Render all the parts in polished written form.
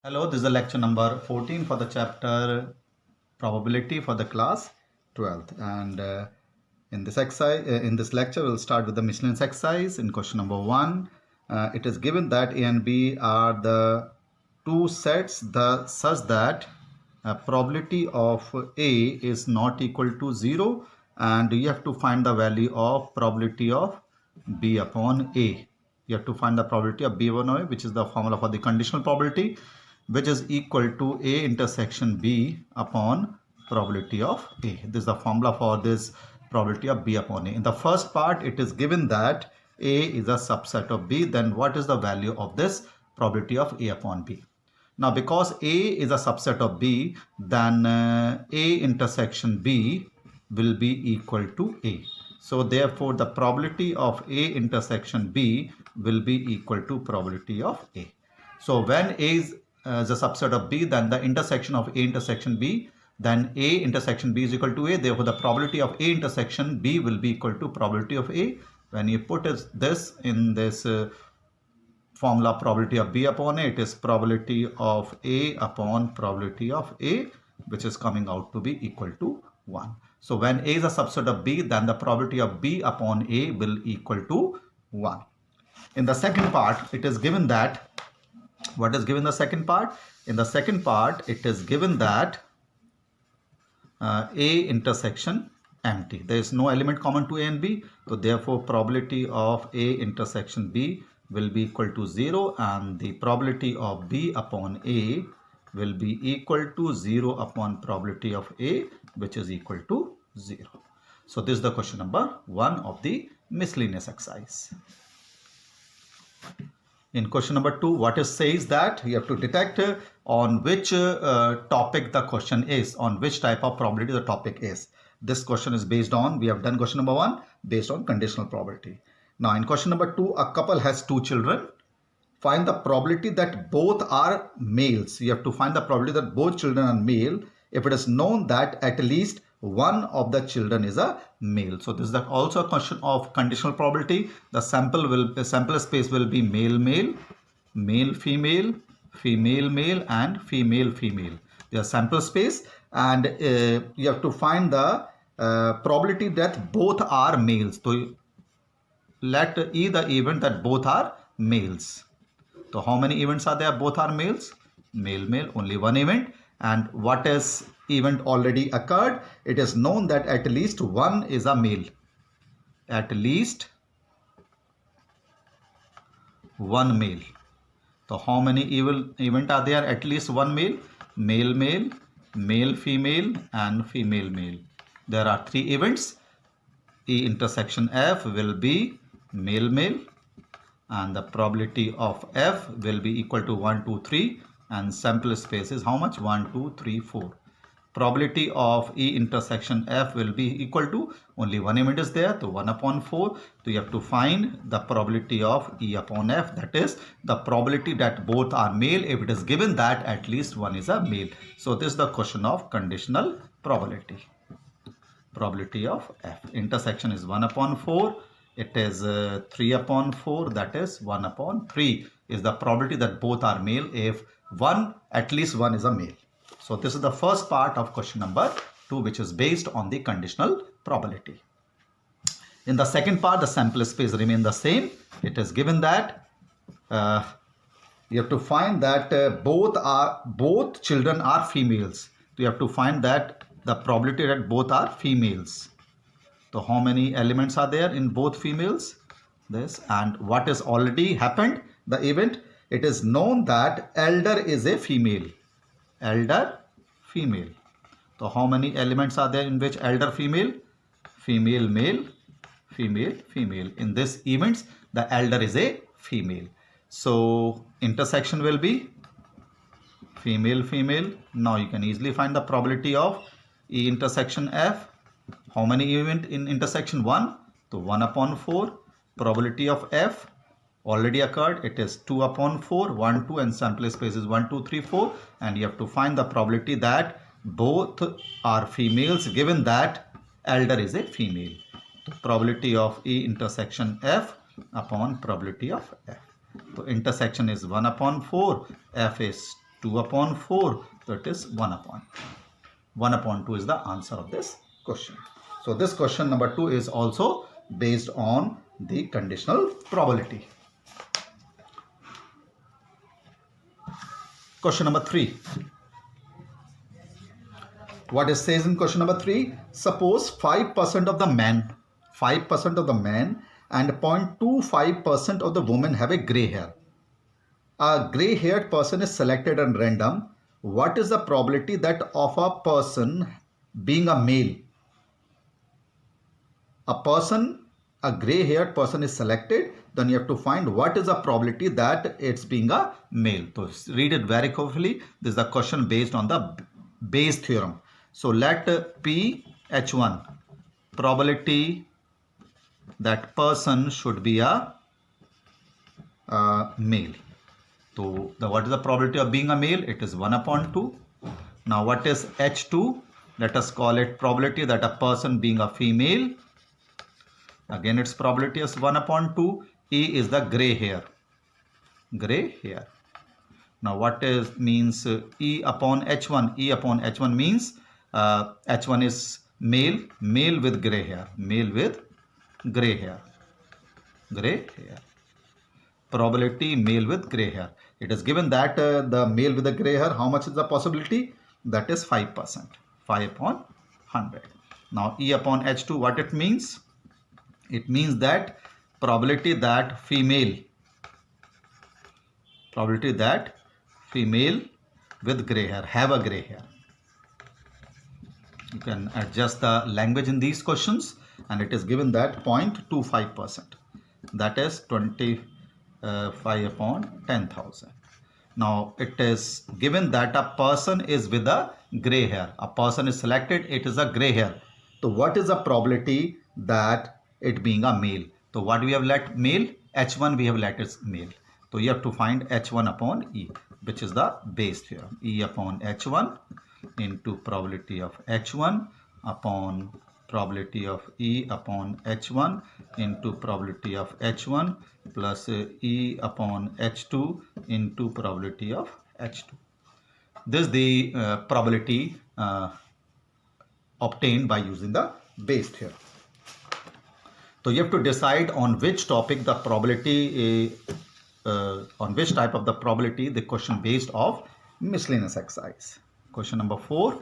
Hello, this is the lecture number 14 for the chapter probability for the class 12th. And in this exercise, in this lecture, we'll start with the miscellaneous exercise. In question number 1, it is given that A and B are the two sets such that probability of A is not equal to 0, and you have to find the value of probability of B upon A. You have to find the probability of B upon A, which is the formula for the conditional probability, which is equal to A intersection B upon probability of A. This is the formula for this probability of B upon A. In the first part, it is given that A is a subset of B. Then what is the value of this probability of A upon B? Now, because A is a subset of B, then A intersection B will be equal to A. So therefore, the probability of A intersection B will be equal to probability of A. So when A is the subset of B, then the intersection of A intersection B, then A intersection B is equal to A. Therefore, the probability of A intersection B will be equal to probability of A. When you put this in this formula, probability of B upon A, it is probability of A upon probability of A, which is coming out to be equal to 1. So when A is a subset of B, then the probability of B upon A will equal to 1. In the second part, it is given that, what is given the second part? In the second part, it is given that A intersection empty. There is no element common to A and B. So therefore, probability of A intersection B will be equal to 0, and the probability of B upon A will be equal to 0 upon probability of A, which is equal to 0. So this is the question number 1 of the miscellaneous exercise. In question number 2, what it says that you have to detect on which topic the question is, on which type of probability the topic is. This question is based on, we have done question number 1 based on conditional probability. Now in question number 2, a couple has 2 children. Find the probability that both are males. You have to find the probability that both children are male if it is known that at least one of the children is a male. So this is also a question of conditional probability. The sample space will be male male, male female, female male, and female female. Their sample space, and you have to find the probability that both are males. So let E the event that both are males. So how many events are there? Both are males. Male, male, only one event. And what is event already occurred? It is known that at least one is a male. At least one male. So how many event are there? At least one male. Male, male, male, female, and female, male. There are 3 events. E intersection F will be male, male, and the probability of F will be equal to 1, 2, 3, and sample space is how much? 1, 2, 3, 4. Probability of E intersection F will be equal to, only one event is there, so 1 upon 4. So you have to find the probability of E upon F, that is the probability that both are male if it is given that at least one is a male. So this is the question of conditional probability. Probability of F. Intersection is 1 upon 4. It is 3 upon 4, that is 1 upon 3 is the probability that both are male if at least one is a male. So this is the first part of question number 2, which is based on the conditional probability. In the second part, the sample space remain the same. It is given that you have to find that both children are females. So you have to find that the probability that both are females. So how many elements are there in both females? This, and what has already happened, the event, it is known that elder is a female. Elder, female. So how many elements are there in which elder female? Female, male, female, female. In this events, the elder is a female. So intersection will be female, female. Now you can easily find the probability of E intersection F. How many event in intersection? 1. So 1 upon 4. Probability of F already occurred. It is 2 upon 4. 1, 2, and sample space is 1, 2, 3, 4. And you have to find the probability that both are females given that elder is a female. So probability of E intersection F upon probability of F. So intersection is 1 upon 4. F is 2 upon 4. So it is 1 upon 2 is the answer of this question. So this question number 2 is also based on the conditional probability. Question number 3. What it says in question number 3? Suppose 5% of the men and 0.25% of the women have a gray hair. A gray haired person is selected at random. What is the probability that of a person being a male? A gray haired person is selected, then you have to find what is the probability that it's being a male. So read it very carefully. This is a question based on the Bayes theorem. So let P H1, probability that person should be a male. So what is the probability of being a male? It is 1 upon 2. Now what is H2? Let us call it probability that a person being a female. Again its probability is 1 upon 2. E is the gray hair. Now what is means E upon H1? E upon H1 means H1 is male with gray hair. Probability male with gray hair. It is given that the male with the gray hair, how much is the possibility? That is 5%. 5 upon 100. Now E upon H2, what it means? It means that probability that female with gray hair, have a gray hair. You can adjust the language in these questions, and it is given that 0.25%. That is 25 upon 10,000. Now it is given that a person is with a gray hair. A person is selected, it is a gray hair. So what is the probability that it being a male? So what we have let male? H1 we have let is male. So you have to find H1 upon E, which is the Bayes theorem. E upon H1 into probability of H1 upon probability of E upon H1 into probability of H1 plus E upon H2 into probability of H2. This is the probability obtained by using the Bayes theorem. So you have to decide on which topic the probability, on which type of the probability the question based of miscellaneous exercise. Question number 4.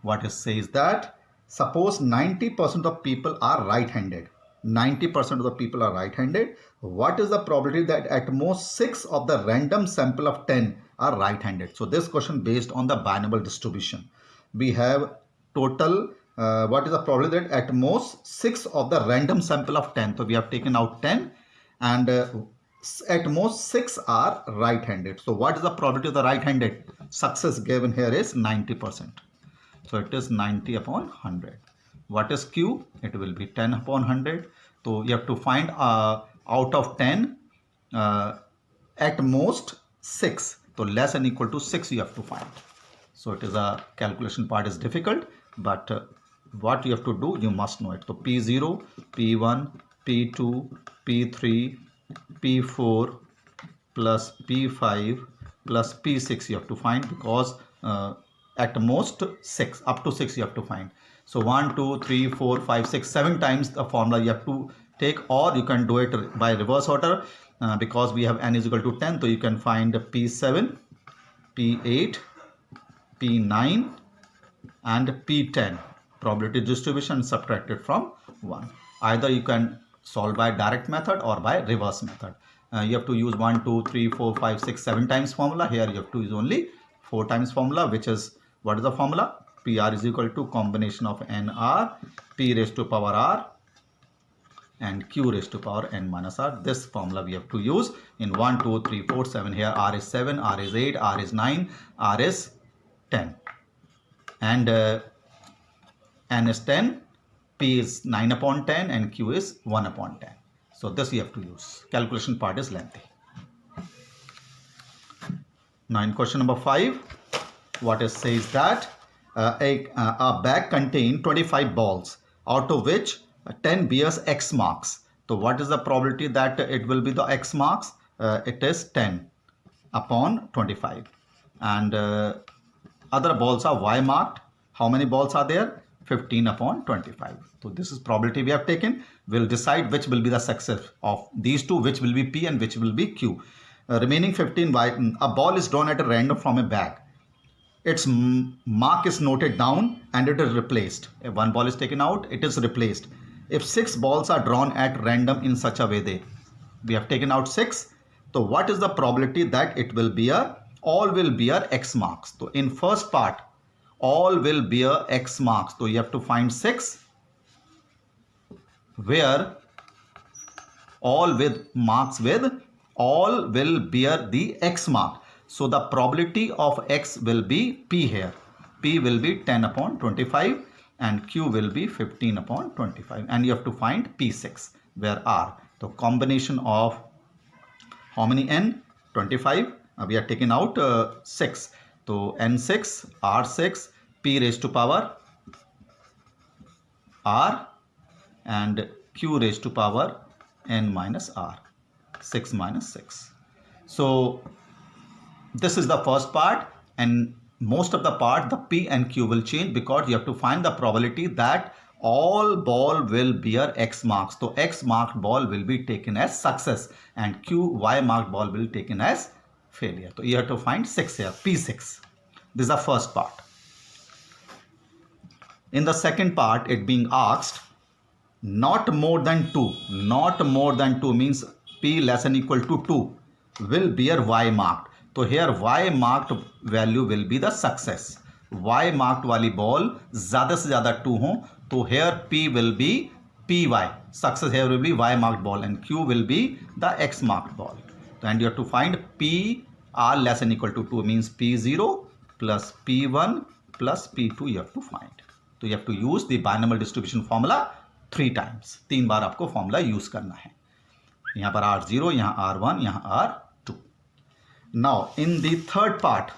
What it says that suppose 90% of people are right-handed. 90% of the people are right-handed. What is the probability that at most 6 of the random sample of 10 are right-handed? So this question based on the binomial distribution. We have total, what is the probability that at most 6 of the random sample of 10. So we have taken out 10 and at most 6 are right-handed. So what is the probability of the right-handed? Success given here is 90%. So it is 90 upon 100. What is Q? It will be 10 upon 100. So you have to find out of 10 at most 6. So less than equal to 6 you have to find. So it is a calculation part is difficult, but what you have to do, you must know it. So P0, P1, P2, P3, P4 plus P5 plus P6 you have to find, because at most 6, up to 6 you have to find. So 1, 2, 3, 4, 5, 6, 7 times the formula you have to take, or you can do it by reverse order because we have n is equal to 10. So you can find P7, P8, P9 and P10 probability distribution subtracted from 1. Either you can solve by direct method or by reverse method. You have to use 1, 2, 3, 4, 5, 6, 7 times formula. Here you have to use only 4 times formula, which is, what is the formula? PR is equal to combination of NR, P raised to power R and Q raised to power N minus R. This formula we have to use in 1, 2, 3, 4, 7. Here R is 7, R is 8, R is 9, R is 10. And N is 10, P is 9 upon 10 and Q is 1 upon 10. So this you have to use. Calculation part is lengthy. Now in question number 5, what it says that a bag contains 25 balls, out of which 10 bears X marks. So what is the probability that it will be the X marks? It is 10 upon 25. and other balls are y marked. How many balls are there? 15 upon 25. So this is probability we have taken. We'll decide which will be the success of these two, which will be P and which will be Q. Remaining 15, a ball is drawn at a random from a bag. Its mark is noted down and it is replaced. If one ball is taken out, it is replaced. If 6 balls are drawn at random in such a way, we have taken out 6. So what is the probability that it will bear? All will bear X marks. So in first part, all will bear X marks. So you have to find 6 where all with marks with all will bear the X mark. So the probability of X will be P here. P will be 10 upon 25 and Q will be 15 upon 25. And you have to find P6 where R. So combination of how many N? 25. We are taking out 6. So N6, R6, P raised to power R and Q raised to power N minus R. 6 minus 6. So this is the first part, and most of the part the P and Q will change because you have to find the probability that all ball will bear X marks. So X marked ball will be taken as success and Q Y marked ball will be taken as failure. So you have to find 6 here, P6. This is the first part. In the second part, it being asked, not more than 2. Not more than 2 means P less than equal to 2 will bear Y marked. तो here Y marked value will be the success. Y marked वाली ball ज़्यादा से ज़्यादा 2 हो तो here P will be PY. Success here will be Y marked ball and Q will be the X marked ball. And you have to find P R less than equal to 2 means P0 plus P1 plus P2 you have to find. तो you have to use the binomial distribution formula 3 times. 3 बार आपको formula use करना है. यहाँ पर R0, यहाँ R1, यहाँ R2. Now in the third part,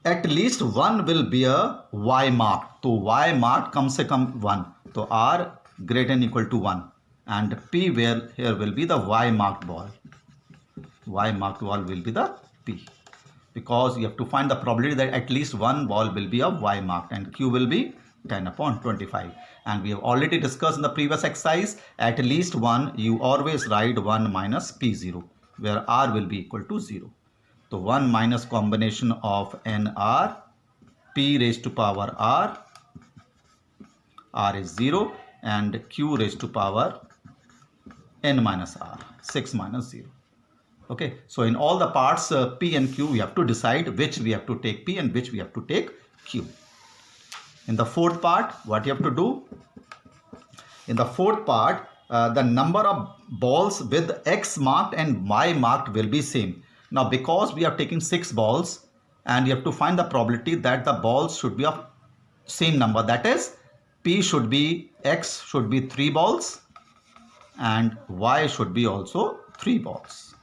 at least one will bear Y mark. तो Y mark कम से कम 1. तो R greater than equal to 1 and P where here will be the Y marked ball. Y marked ball will be the P. Because you have to find the probability that at least one ball will be of Y marked and Q will be 10 upon 25. And we have already discussed in the previous exercise, at least one, you always write 1 minus P0, where R will be equal to 0. So 1 minus combination of NR, P raised to power R is 0, and Q raised to power N minus R, 6 minus 0. Okay, so in all the parts P and Q, we have to decide which we have to take P and which we have to take Q. In the fourth part, what you have to do? In the fourth part, the number of balls with X marked and Y marked will be same. Now, because we are taking 6 balls and you have to find the probability that the balls should be of same number. That is, P should be, X should be 3 balls and Y should be also 3 balls.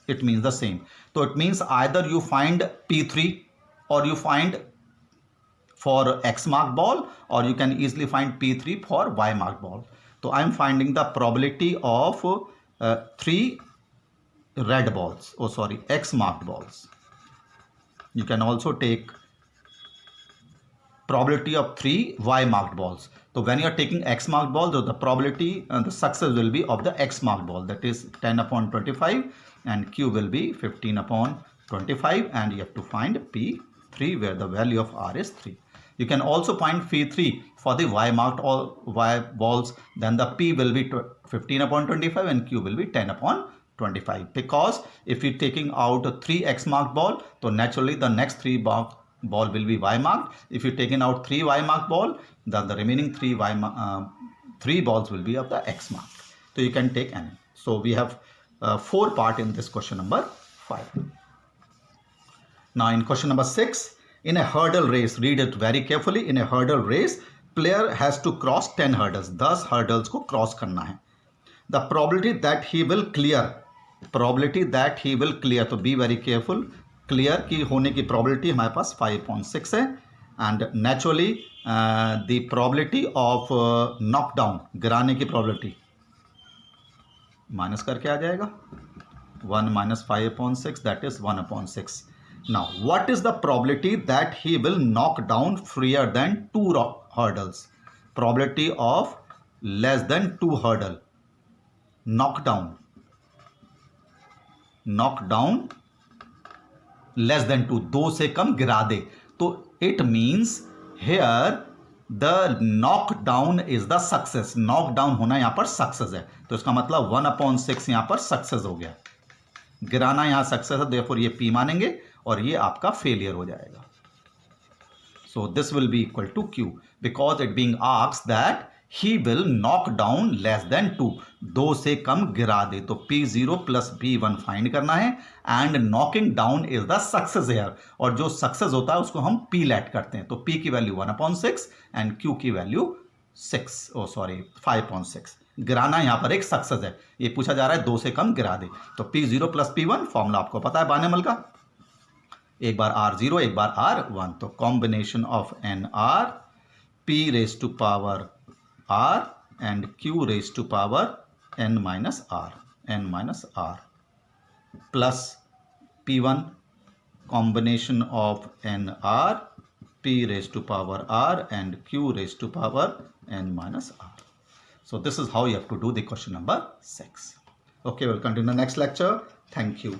It means the same. So it means either you find P3 or you find for X marked ball, or you can easily find P3 for Y marked ball. So I am finding the probability of 3 red balls. Oh sorry, X marked balls. You can also take probability of 3 Y marked balls. So when you are taking X marked ball, the probability the success will be of the X marked ball, that is 10 upon 25 and Q will be 15 upon 25 and you have to find P3 where the value of R is 3. You can also find P3 for the Y marked all Y balls, then the P will be 15 upon 25 and Q will be 10 upon 25, because if you're taking out 3 X marked ball, so naturally the next 3 ball will be Y marked. If you're taking out 3 Y marked ball, then the remaining 3 balls will be of the X marked. So you can take any. So we have 4 part in this question number 5. Now in question number 6, in a hurdle race, read it very carefully. In a hurdle race, player has to cross 10 hurdles. 10 hurdles को cross करना है. The probability that he will clear, तो be very careful. Clear की होने की probability हमारे पास 5.6 है. And naturally the probability of knockdown, गिराने की probability माइनस करके आ जाएगा. 1 minus 5 upon 6, that is 1 upon 6. Now, what is the probability that he will knock down freer than 2 hurdles? Probability of less than 2 hurdle. Knock down less than 2, 2 से कम गिरा दे. तो it means here the knockdown is the success. knockdown होना यहाँ पर success है, तो इसका मतलब 1 upon 6 यहाँ पर सक्सेस हो गया. गिराना यहाँ सक्सेस है, therefore ये P मानेंगे और ये आपका फेलियर हो जाएगा. So this will be equal to Q because it being asked that he will knock down less than 2. 2 से कम गिरा दे, तो P0 plus P1 फाइंड करना है and knocking down is the success here. और जो सक्सेस होता है उसको हम P लेट करते हैं, तो P की वैल्यू 1 upon 6 एंड Q की वैल्यू 5 upon 6. गिराना यहाँ पर एक सक्सेस है, ये पूछा जा रहा है 2 से कम गिरा दे. तो P0 plus P1 फॉर्मूला आपको पता है बानेमल का, एक बार R0 एक बार R1, तो combination of NR P raise to power R and Q raised to power n minus R plus P1 combination of NR P raised to power R and Q raised to power n minus R. So this is how you have to do the question number 6. Okay, we'll continue the next lecture. Thank you.